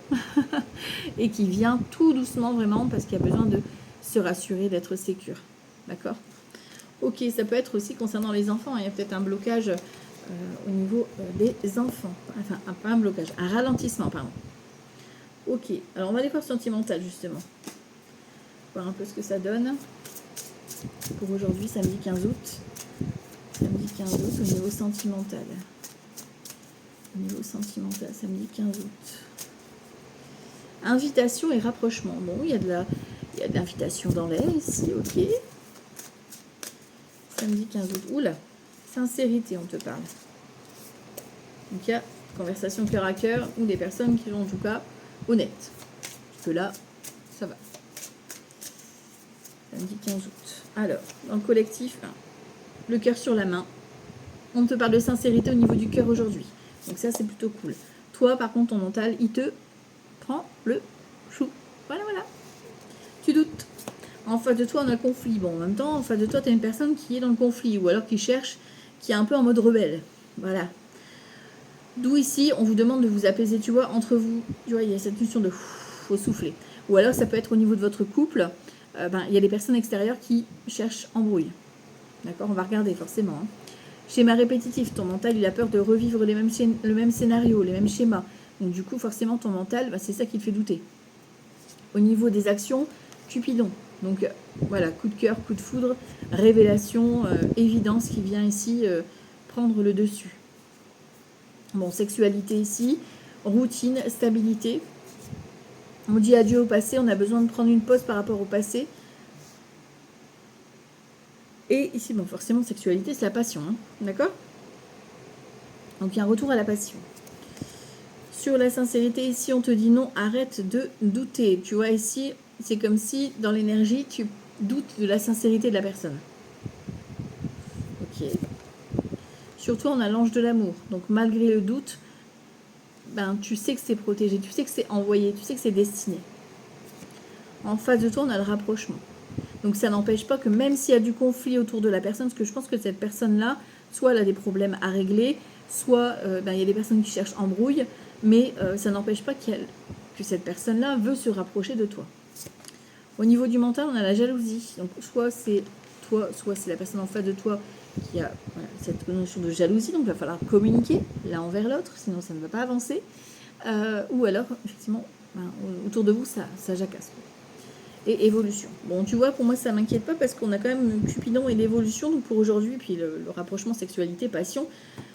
A: et qui vient tout doucement vraiment parce qu'il y a besoin de se rassurer, d'être sécure. D'accord. Ok, ça peut être aussi concernant les enfants. Il y a peut-être un blocage au niveau des enfants. Enfin, pas un blocage, un ralentissement, pardon. Ok, alors on va aller voir sentimental justement. Voir un peu ce que ça donne. Pour aujourd'hui, samedi 15 août. Samedi 15 août, au niveau sentimental. Au niveau sentimental, samedi 15 août. Invitation et rapprochement. Bon, il y a de l'invitation dans l'air ici, ok. Samedi 15 août. Oula, sincérité, on te parle. Donc il y a conversation cœur à cœur ou des personnes qui sont en tout cas honnêtes. Parce que là, ça va. Samedi 15 août. Alors, dans le collectif, le cœur sur la main. On te parle de sincérité au niveau du cœur aujourd'hui. Donc ça, c'est plutôt cool. Toi, par contre, ton mental, il te prend le chou. Voilà, voilà. Tu doutes. En face de toi, on a conflit. Bon, en même temps, en face de toi, tu as une personne qui est dans le conflit. Ou alors qui cherche, qui est un peu en mode rebelle. Voilà. D'où ici, on vous demande de vous apaiser, tu vois, entre vous. Tu vois, il y a cette notion de faut souffler. Ou alors, ça peut être au niveau de votre couple. Il y a des personnes extérieures qui cherchent embrouille. D'accord, on va regarder forcément. Hein. Schéma répétitif, ton mental, il a peur de revivre le même scénario, les mêmes schémas. Donc du coup, forcément, ton mental, c'est ça qui te fait douter. Au niveau des actions, Cupidon. Donc voilà, coup de cœur, coup de foudre, révélation, évidence qui vient ici prendre le dessus. Bon, sexualité ici, routine, stabilité. On dit adieu au passé, on a besoin de prendre une pause par rapport au passé. Et ici, bon, forcément, sexualité, c'est la passion, hein, d'accord? Donc, il y a un retour à la passion. Sur la sincérité, ici, on te dit non, arrête de douter. Tu vois, ici, c'est comme si, dans l'énergie, tu doutes de la sincérité de la personne. Ok. Surtout, on a l'ange de l'amour. Donc, malgré le doute, tu sais que c'est protégé, tu sais que c'est envoyé, tu sais que c'est destiné. En face de toi, on a le rapprochement. Donc ça n'empêche pas que même s'il y a du conflit autour de la personne, parce que je pense que cette personne-là, soit elle a des problèmes à régler, soit il y a des personnes qui cherchent embrouille, mais ça n'empêche pas que cette personne-là veut se rapprocher de toi. Au niveau du mental, on a la jalousie. Donc soit c'est toi, soit c'est la personne en face de toi qui a cette notion de jalousie, donc il va falloir communiquer l'un envers l'autre, sinon ça ne va pas avancer. Ou alors, effectivement, autour de vous, ça jacasse. Et évolution. Bon, tu vois, pour moi, ça m'inquiète pas parce qu'on a quand même Cupidon et l'évolution. Donc pour aujourd'hui, puis le rapprochement sexualité, passion,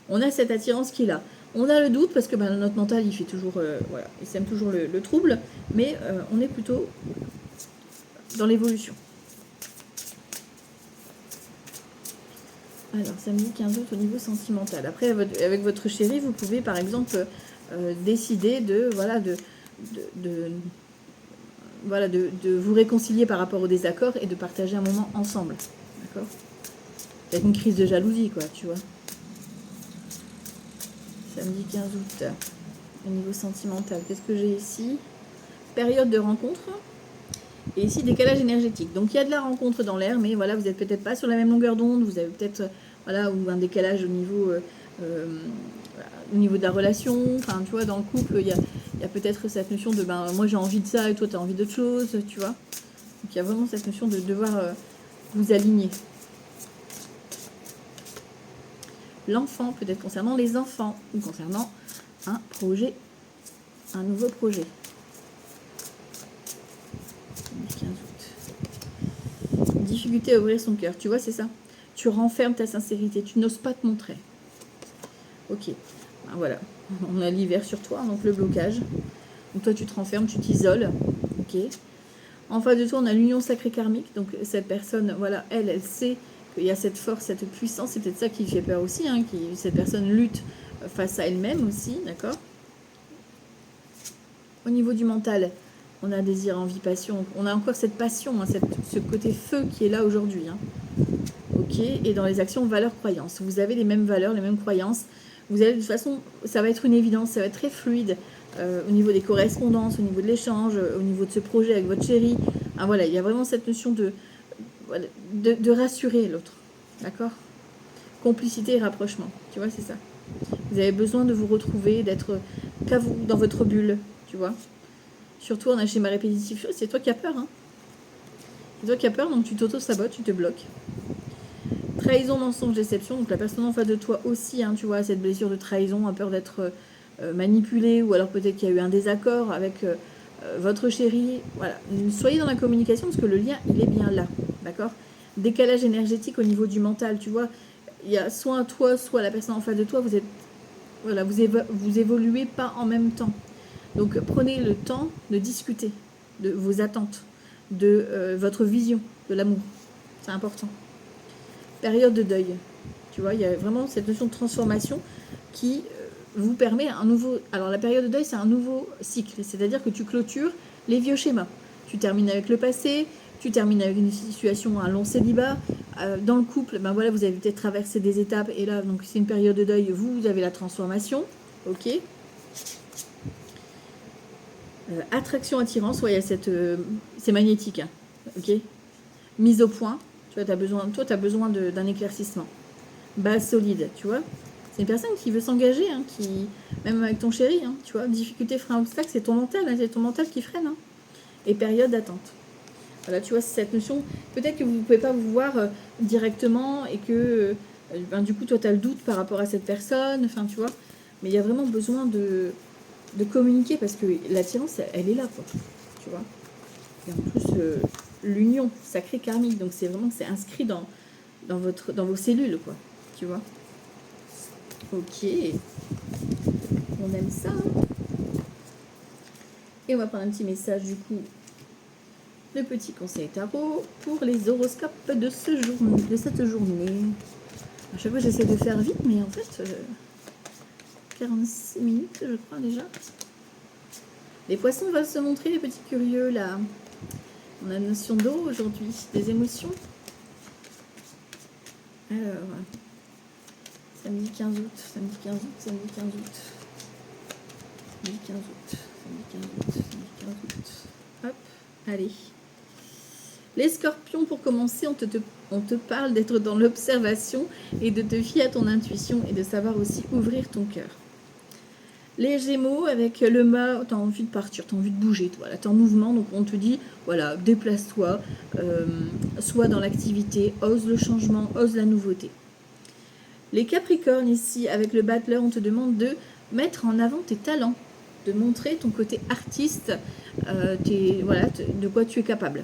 A: on a cette attirance qui est là. On a le doute parce que notre mental, il fait toujours, il sème toujours le trouble, mais on est plutôt dans l'évolution. Alors, samedi 15 août au niveau sentimental. Après, avec votre chéri, vous pouvez par exemple décider de vous réconcilier par rapport au désaccord et de partager un moment ensemble. D'accord? Peut-être une crise de jalousie, quoi, tu vois. Samedi 15 août, au niveau sentimental, qu'est-ce que j'ai ici? Période de rencontre. Et ici, décalage énergétique. Donc, il y a de la rencontre dans l'air, mais voilà, vous n'êtes peut-être pas sur la même longueur d'onde, vous avez peut-être, ou un décalage au niveau de la relation. Enfin, tu vois, dans le couple, il y a peut-être cette notion de, moi j'ai envie de ça et toi tu as envie d'autre chose, tu vois. Donc, il y a vraiment cette notion de devoir vous aligner. L'enfant, peut-être concernant les enfants, ou concernant un projet, un nouveau projet. 15 août. Difficulté à ouvrir son cœur, tu vois, c'est ça. Tu renfermes ta sincérité, tu n'oses pas te montrer. Ok, voilà. On a l'hiver sur toi, donc le blocage. Donc toi, tu te renfermes, tu t'isoles. Ok. En face de toi, on a l'union sacrée karmique. Donc cette personne, voilà, elle sait qu'il y a cette force, cette puissance. C'est peut-être ça qui fait peur aussi. Hein, cette personne lutte face à elle-même aussi, d'accord. Au niveau du mental, on a désir, envie, passion. On a encore cette passion, hein, ce côté feu qui est là aujourd'hui. Hein. Ok. Et dans les actions, valeurs, croyances. Vous avez les mêmes valeurs, les mêmes croyances. Vous allez, de toute façon, ça va être une évidence, ça va être très fluide au niveau des correspondances, au niveau de l'échange, au niveau de ce projet avec votre chéri. Ah, voilà, il y a vraiment cette notion de rassurer l'autre. D'accord? Complicité et rapprochement. Tu vois, c'est ça. Vous avez besoin de vous retrouver, d'être qu'à vous, dans votre bulle. Tu vois? Surtout en un schéma répétitif. C'est toi qui as peur. Hein? C'est toi qui as peur, donc tu t'auto-sabotes, tu te bloques. Trahison, mensonge, déception. Donc la personne en face de toi aussi, hein, tu vois, cette blessure de trahison, a peur d'être manipulée, ou alors peut-être qu'il y a eu un désaccord avec votre chéri. Voilà, soyez dans la communication parce que le lien, il est bien là, d'accord? Décalage énergétique au niveau du mental, tu vois. Il y a soit toi, soit la personne en face de toi, vous êtes, voilà, vous évoluez pas en même temps. Donc prenez le temps de discuter de vos attentes, de votre vision de l'amour. C'est important. Période de deuil. Tu vois, il y a vraiment cette notion de transformation qui vous permet un nouveau... Alors la période de deuil, c'est un nouveau cycle. C'est-à-dire que tu clôtures les vieux schémas. Tu termines avec le passé, tu termines avec une situation, un long célibat. Dans le couple, ben voilà, vous avez peut-être traversé des étapes. Et là, donc c'est une période de deuil, vous avez la transformation. Ok. Attraction, attirance, ouais, il y a cette... c'est magnétique. Hein, ok. Mise au point. Tu vois, tu as besoin d'un éclaircissement. Base solide, tu vois. C'est une personne qui veut s'engager, hein, qui, même avec ton chéri, hein, tu vois. Difficulté, frein, obstacle, c'est ton mental, hein, c'est ton mental qui freine. Hein. Et période d'attente. Voilà, tu vois, c'est cette notion. Peut-être que vous ne pouvez pas vous voir directement et que, ben, du coup, toi, tu as le doute par rapport à cette personne, enfin, tu vois. Mais il y a vraiment besoin de communiquer parce que l'attirance, elle est là, quoi. Tu vois. Et en plus, l'union sacrée karmique, donc c'est vraiment, c'est inscrit dans vos cellules, quoi. Tu vois. Ok. On aime ça. Hein. Et on va prendre un petit message, du coup, de petit conseil tarot pour les horoscopes de cette journée. À chaque fois, j'essaie de faire vite, mais en fait, 46 minutes, je crois, déjà. Les poissons veulent se montrer, les petits curieux, là. On a la notion d'eau aujourd'hui, des émotions. Alors, samedi 15 août, samedi 15 août, samedi 15 août. Samedi 15 août, samedi 15 août, samedi 15 août. Hop, allez. Les scorpions, pour commencer, on te parle d'être dans l'observation et de te fier à ton intuition et de savoir aussi ouvrir ton cœur. Les gémeaux, avec le mât, tu as envie de partir, tu as envie de bouger, toi, là, tu es en mouvement, donc on te dit, voilà, déplace-toi, sois dans l'activité, ose le changement, ose la nouveauté. Les capricornes, ici, avec le battleur, on te demande de mettre en avant tes talents, de montrer ton côté artiste, voilà, de quoi tu es capable.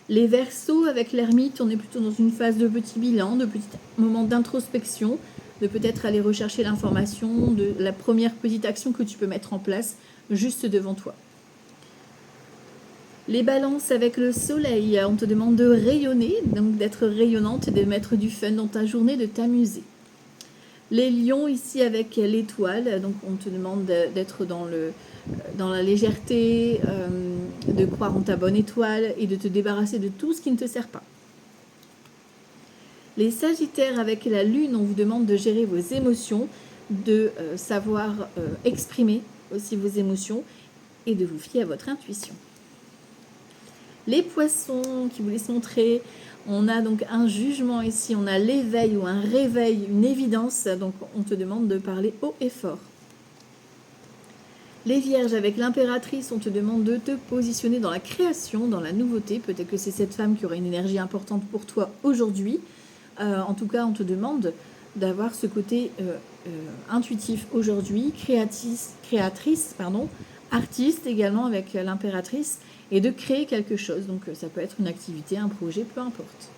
A: Les Verseaux, avec l'ermite, on est plutôt dans une phase de petit bilan, de petit moment d'introspection, de peut-être aller rechercher l'information, de la première petite action que tu peux mettre en place juste devant toi. Les Balances, avec le soleil, on te demande de rayonner, donc d'être rayonnante, de mettre du fun dans ta journée, de t'amuser. Les Lions, ici, avec l'étoile, donc on te demande d'être dans la légèreté, de croire en ta bonne étoile et de te débarrasser de tout ce qui ne te sert pas. Les Sagittaires, avec la Lune, on vous demande de gérer vos émotions, de savoir exprimer aussi vos émotions et de vous fier à votre intuition. Les Poissons, qui vous laissent montrer, on a donc un jugement ici, on a l'éveil ou un réveil, une évidence, donc on te demande de parler haut et fort. Les Vierges, avec l'impératrice, on te demande de te positionner dans la création, dans la nouveauté. Peut-être que c'est cette femme qui aura une énergie importante pour toi aujourd'hui. En tout cas, on te demande d'avoir ce côté intuitif aujourd'hui, créatrice, artiste également avec l'impératrice, et de créer quelque chose. Donc ça peut être une activité, un projet, peu importe.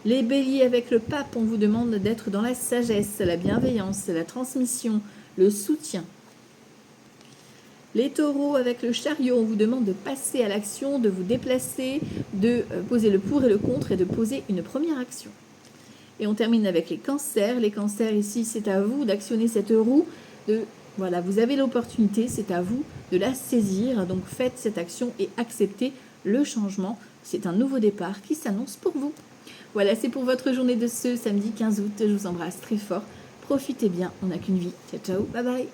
A: Les Béliers, avec le pape, on vous demande d'être dans la sagesse, la bienveillance, la transmission, le soutien. Les Taureaux, avec le chariot, on vous demande de passer à l'action, de vous déplacer, de poser le pour et le contre et de poser une première action. Et on termine avec les Cancers. Les Cancers, ici, c'est à vous d'actionner cette roue. Voilà, vous avez l'opportunité, c'est à vous de la saisir. Donc faites cette action et acceptez le changement. C'est un nouveau départ qui s'annonce pour vous. Voilà, c'est pour votre journée de ce samedi 15 août. Je vous embrasse très fort. Profitez bien, on n'a qu'une vie. Ciao, ciao, bye bye.